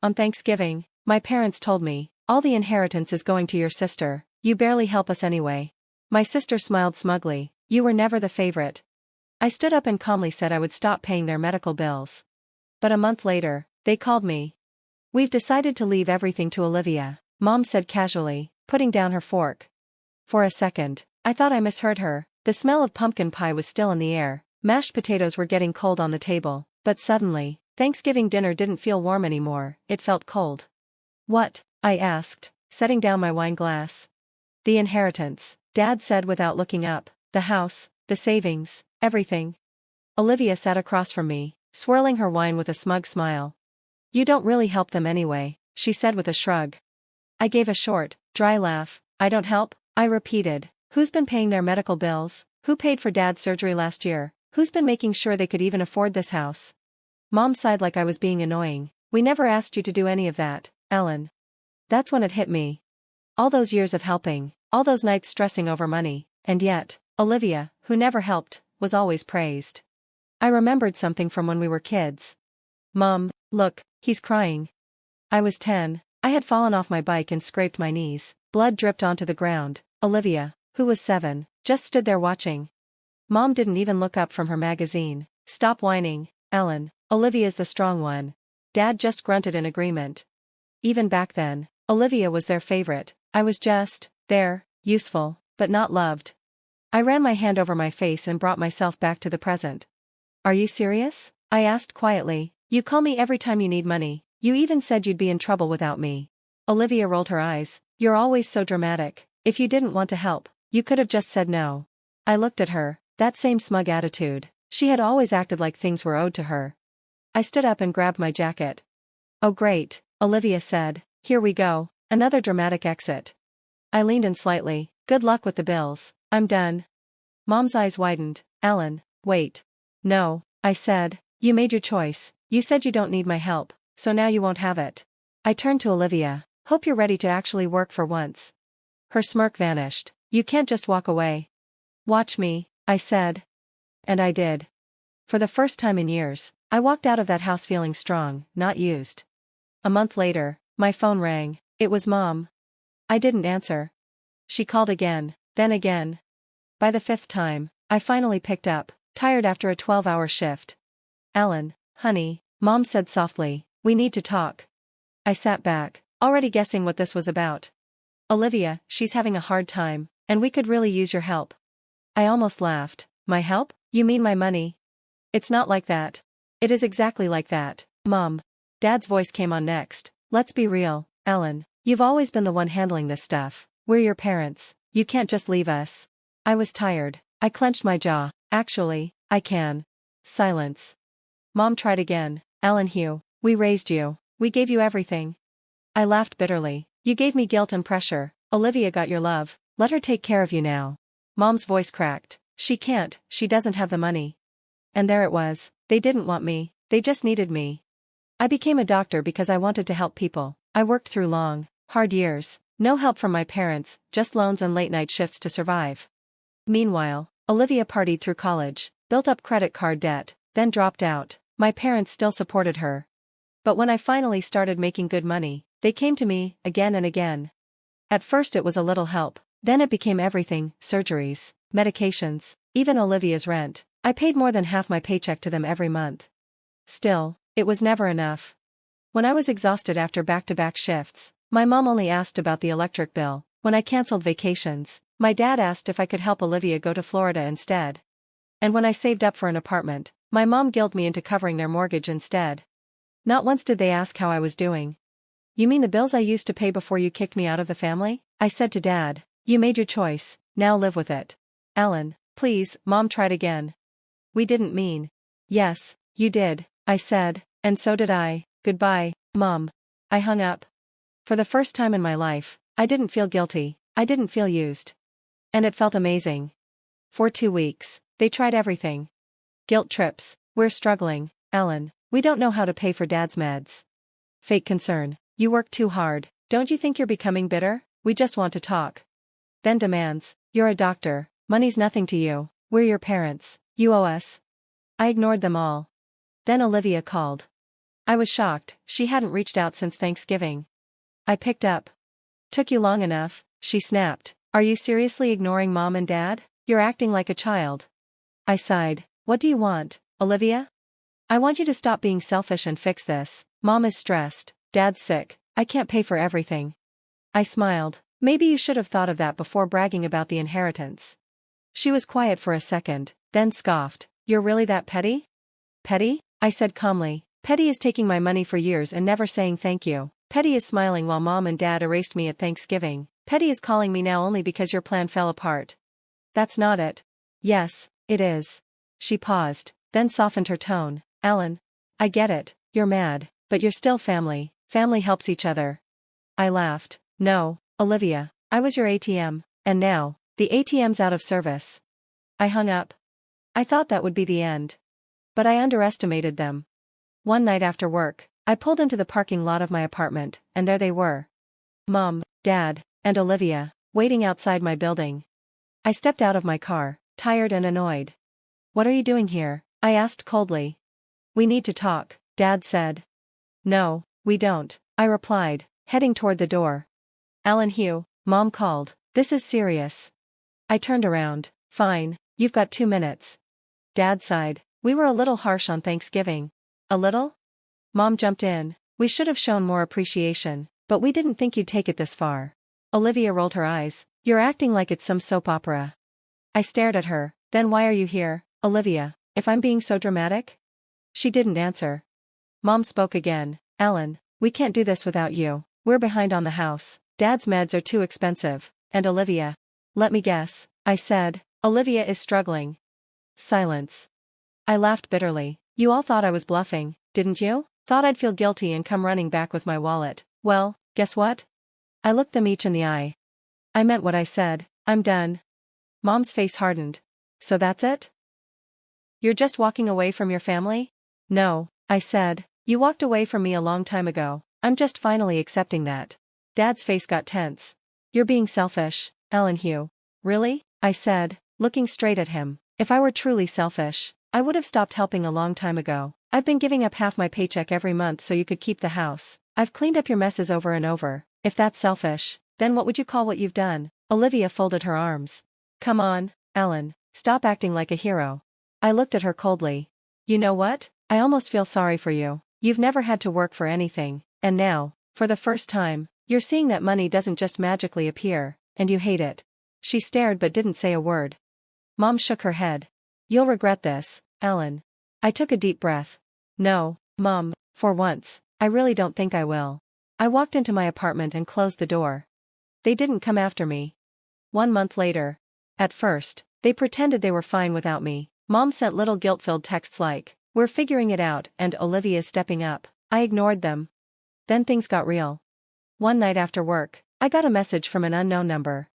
On Thanksgiving, my parents told me, all the inheritance is going to your sister, you barely help us anyway. My sister smiled smugly, you were never the favorite. I stood up and calmly said I would stop paying their medical bills. But a month later, they called me. We've decided to leave everything to Olivia, Mom said casually, putting down her fork. For a second, I thought I misheard her. The smell of pumpkin pie was still in the air, mashed potatoes were getting cold on the table, but suddenly, Thanksgiving dinner didn't feel warm anymore, it felt cold. What? I asked, setting down my wine glass. The inheritance, Dad said without looking up, the house, the savings, everything. Olivia sat across from me, swirling her wine with a smug smile. You don't really help them anyway, she said with a shrug. I gave a short, dry laugh. I don't help? I repeated. Who's been paying their medical bills? Who paid for Dad's surgery last year? Who's been making sure they could even afford this house? Mom sighed like I was being annoying. We never asked you to do any of that, Ellen. That's when it hit me. All those years of helping, all those nights stressing over money, and yet, Olivia, who never helped, was always praised. I remembered something from when we were kids. Mom, look, he's crying. I was 10, I had fallen off my bike and scraped my knees, blood dripped onto the ground. Olivia, who was 7, just stood there watching. Mom didn't even look up from her magazine. Stop whining, Ellen, Olivia's the strong one. Dad just grunted in agreement. Even back then, Olivia was their favorite. I was just, there, useful, but not loved. I ran my hand over my face and brought myself back to the present. Are you serious? I asked quietly. You call me every time you need money. You even said you'd be in trouble without me. Olivia rolled her eyes. You're always so dramatic. If you didn't want to help, you could have just said no. I looked at her, that same smug attitude. She had always acted like things were owed to her. I stood up and grabbed my jacket. Oh great, Olivia said. Here we go, another dramatic exit. I leaned in slightly. Good luck with the bills. I'm done. Mom's eyes widened. Ellen, wait. No, I said. You made your choice. You said you don't need my help, so now you won't have it. I turned to Olivia. Hope you're ready to actually work for once. Her smirk vanished. You can't just walk away. Watch me, I said. And I did. For the first time in years, I walked out of that house feeling strong, not used. A month later, my phone rang. It was Mom. I didn't answer. She called again, then again. By the 5th time, I finally picked up, tired after a 12-hour shift. Ellen, honey, Mom said softly, we need to talk. I sat back, already guessing what this was about. Olivia, she's having a hard time, and we could really use your help. I almost laughed. My help? You mean my money? It's not like that. It is exactly like that, Mom. Dad's voice came on next. Let's be real, Ellen. You've always been the one handling this stuff. We're your parents. You can't just leave us. I was tired. I clenched my jaw. Actually, I can. Silence. Mom tried again. Ellen Hugh, we raised you. We gave you everything. I laughed bitterly. You gave me guilt and pressure. Olivia got your love. Let her take care of you now. Mom's voice cracked. She can't, she doesn't have the money. And there it was. They didn't want me. They just needed me. I became a doctor because I wanted to help people. I worked through long, hard years. No help from my parents, just loans and late-night shifts to survive. Meanwhile, Olivia partied through college, built up credit card debt, then dropped out. My parents still supported her. But when I finally started making good money, they came to me, again and again. At first it was a little help, then it became everything, surgeries, medications, even Olivia's rent. I paid more than half my paycheck to them every month. Still, it was never enough. When I was exhausted after back-to-back shifts, my mom only asked about the electric bill. When I canceled vacations, my dad asked if I could help Olivia go to Florida instead. And when I saved up for an apartment, my mom guilted me into covering their mortgage instead. Not once did they ask how I was doing. You mean the bills I used to pay before you kicked me out of the family? I said to Dad. You made your choice, now live with it. Ellen, please, Mom tried again. We didn't mean. Yes, you did, I said, and so did I. Goodbye, Mom. I hung up. For the first time in my life, I didn't feel guilty, I didn't feel used. And it felt amazing. For 2 weeks, they tried everything. Guilt trips. We're struggling, Ellen. We don't know how to pay for Dad's meds. Fake concern. You work too hard. Don't you think you're becoming bitter? We just want to talk. Then demands. You're a doctor. Money's nothing to you. We're your parents. You owe us. I ignored them all. Then Olivia called. I was shocked, she hadn't reached out since Thanksgiving. I picked up. Took you long enough, she snapped. Are you seriously ignoring Mom and Dad? You're acting like a child. I sighed. What do you want, Olivia? I want you to stop being selfish and fix this. Mom is stressed, Dad's sick, I can't pay for everything. I smiled. Maybe you should have thought of that before bragging about the inheritance. She was quiet for a second, then scoffed. You're really that petty? Petty? I said calmly. Petty is taking my money for years and never saying thank you. Petty is smiling while Mom and Dad erased me at Thanksgiving. Petty is calling me now only because your plan fell apart. That's not it. Yes, it is. She paused, then softened her tone. Alan. I get it, you're mad, but you're still family. Family helps each other. I laughed. No, Olivia, I was your ATM, and now, the ATM's out of service. I hung up. I thought that would be the end. But I underestimated them. One night after work, I pulled into the parking lot of my apartment, and there they were. Mom, Dad, and Olivia, waiting outside my building. I stepped out of my car, tired and annoyed. What are you doing here? I asked coldly. We need to talk, Dad said. No, we don't, I replied, heading toward the door. Alan Hugh, Mom called. This is serious. I turned around. Fine, you've got 2 minutes. Dad sighed. We were a little harsh on Thanksgiving. A little? Mom jumped in. We should have shown more appreciation, but we didn't think you'd take it this far. Olivia rolled her eyes. You're acting like it's some soap opera. I stared at her. Then why are you here, Olivia, if I'm being so dramatic? She didn't answer. Mom spoke again. Alan, we can't do this without you. We're behind on the house. Dad's meds are too expensive. And Olivia. Let me guess, I said. Olivia is struggling. Silence. I laughed bitterly. You all thought I was bluffing, didn't you? Thought I'd feel guilty and come running back with my wallet. Well, guess what? I looked them each in the eye. I meant what I said. I'm done. Mom's face hardened. So that's it? You're just walking away from your family? No, I said. You walked away from me a long time ago. I'm just finally accepting that. Dad's face got tense. You're being selfish, Alan Hugh. Really? I said, looking straight at him. If I were truly selfish, I would have stopped helping a long time ago. I've been giving up half my paycheck every month so you could keep the house. I've cleaned up your messes over and over. If that's selfish, then what would you call what you've done? Olivia folded her arms. Come on, Alan, stop acting like a hero. I looked at her coldly. You know what? I almost feel sorry for you. You've never had to work for anything, and now, for the first time, you're seeing that money doesn't just magically appear, and you hate it. She stared but didn't say a word. Mom shook her head. You'll regret this, Alan. I took a deep breath. No, Mom, for once, I really don't think I will. I walked into my apartment and closed the door. They didn't come after me. 1 month later. At first, they pretended they were fine without me. Mom sent little guilt-filled texts like, we're figuring it out and Olivia's stepping up. I ignored them. Then things got real. One night after work, I got a message from an unknown number.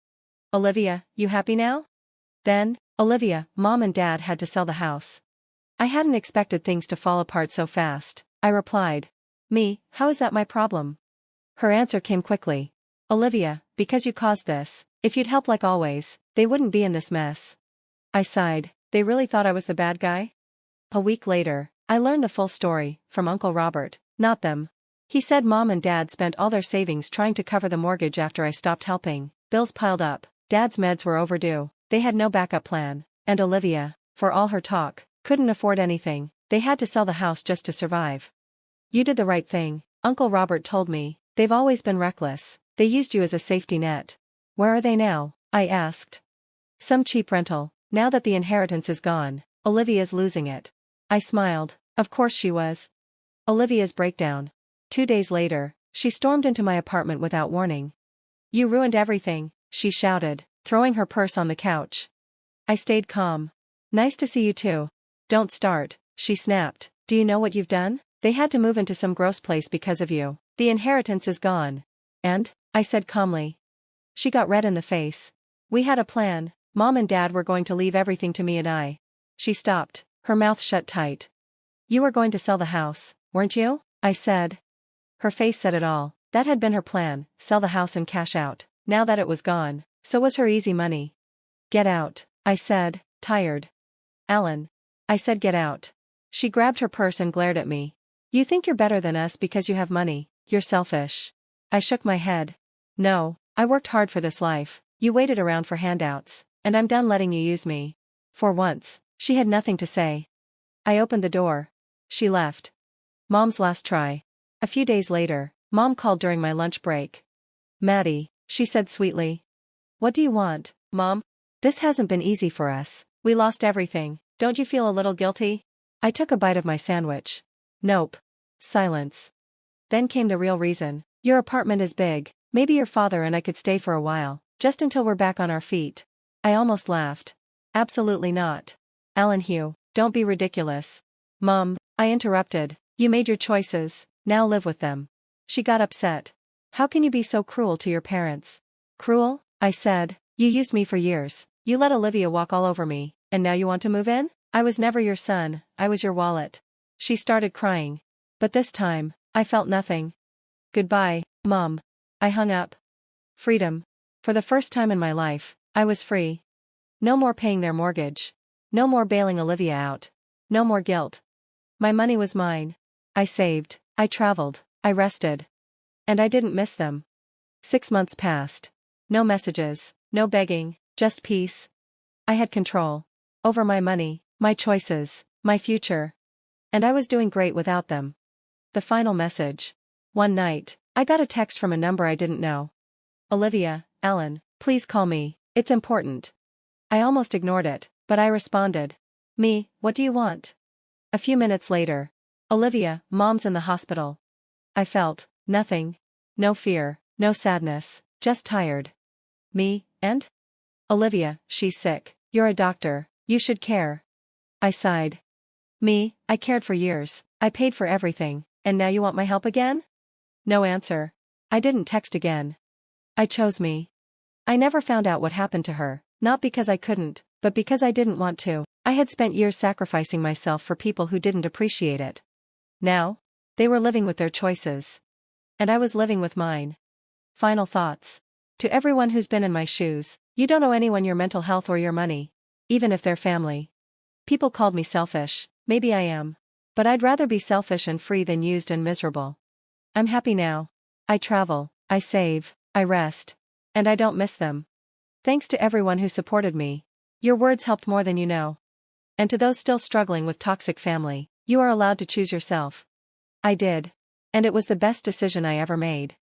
Olivia, you happy now? Then, Olivia, Mom and Dad had to sell the house. I hadn't expected things to fall apart so fast. I replied. Me, how is that my problem? Her answer came quickly. Olivia, because you caused this. If you'd help like always, they wouldn't be in this mess. I sighed. They really thought I was the bad guy? A week later, I learned the full story, from Uncle Robert, not them. He said Mom and Dad spent all their savings trying to cover the mortgage after I stopped helping. Bills piled up. Dad's meds were overdue. They had no backup plan. And Olivia, for all her talk, couldn't afford anything. They had to sell the house just to survive. You did the right thing, Uncle Robert told me. They've always been reckless. They used you as a safety net. Where are they now? I asked. Some cheap rental. Now that the inheritance is gone, Olivia's losing it. I smiled. Of course she was. Olivia's breakdown. 2 days later, she stormed into my apartment without warning. You ruined everything, she shouted, throwing her purse on the couch. I stayed calm. Nice to see you too. Don't start, she snapped. Do you know what you've done? They had to move into some gross place because of you. The inheritance is gone. And? I said calmly. She got red in the face. We had a plan. Mom and Dad were going to leave everything to me and I. She stopped, her mouth shut tight. You were going to sell the house, weren't you? I said. Her face said it all. That had been her plan, sell the house and cash out. Now that it was gone, so was her easy money. Get out, I said, tired. Alan. I said get out. She grabbed her purse and glared at me. You think you're better than us because you have money, you're selfish. I shook my head. No, I worked hard for this life, you waited around for handouts, and I'm done letting you use me. For once, she had nothing to say. I opened the door. She left. Mom's last try. A few days later, Mom called during my lunch break. Maddie, she said sweetly. What do you want, Mom? This hasn't been easy for us, we lost everything, don't you feel a little guilty? I took a bite of my sandwich. Nope. Silence. Then came the real reason. Your apartment is big, maybe your father and I could stay for a while, just until we're back on our feet. I almost laughed. Absolutely not. Alan Hugh, don't be ridiculous. Mom, I interrupted, you made your choices, now live with them. She got upset. How can you be so cruel to your parents? Cruel? I said, you used me for years, you let Olivia walk all over me, and now you want to move in? I was never your son, I was your wallet. She started crying. But this time, I felt nothing. Goodbye, Mom. I hung up. Freedom. For the first time in my life, I was free. No more paying their mortgage. No more bailing Olivia out. No more guilt. My money was mine. I saved, I traveled, I rested. And I didn't miss them. 6 months passed. No messages, no begging, just peace. I had control. Over my money, my choices, my future. And I was doing great without them. The final message. One night, I got a text from a number I didn't know. Olivia, Ellen, please call me, it's important. I almost ignored it, but I responded. Me, what do you want? A few minutes later. Olivia, Mom's in the hospital. I felt nothing. No fear, no sadness, just tired. Me, and? Olivia, she's sick, you're a doctor, you should care. I sighed. Me, I cared for years, I paid for everything, and now you want my help again? No answer. I didn't text again. I chose me. I never found out what happened to her, not because I couldn't, but because I didn't want to. I had spent years sacrificing myself for people who didn't appreciate it. Now, they were living with their choices. And I was living with mine. Final thoughts. To everyone who's been in my shoes, you don't owe anyone your mental health or your money. Even if they're family. People called me selfish, maybe I am. But I'd rather be selfish and free than used and miserable. I'm happy now. I travel, I save, I rest. And I don't miss them. Thanks to everyone who supported me. Your words helped more than you know. And to those still struggling with toxic family, you are allowed to choose yourself. I did. And it was the best decision I ever made.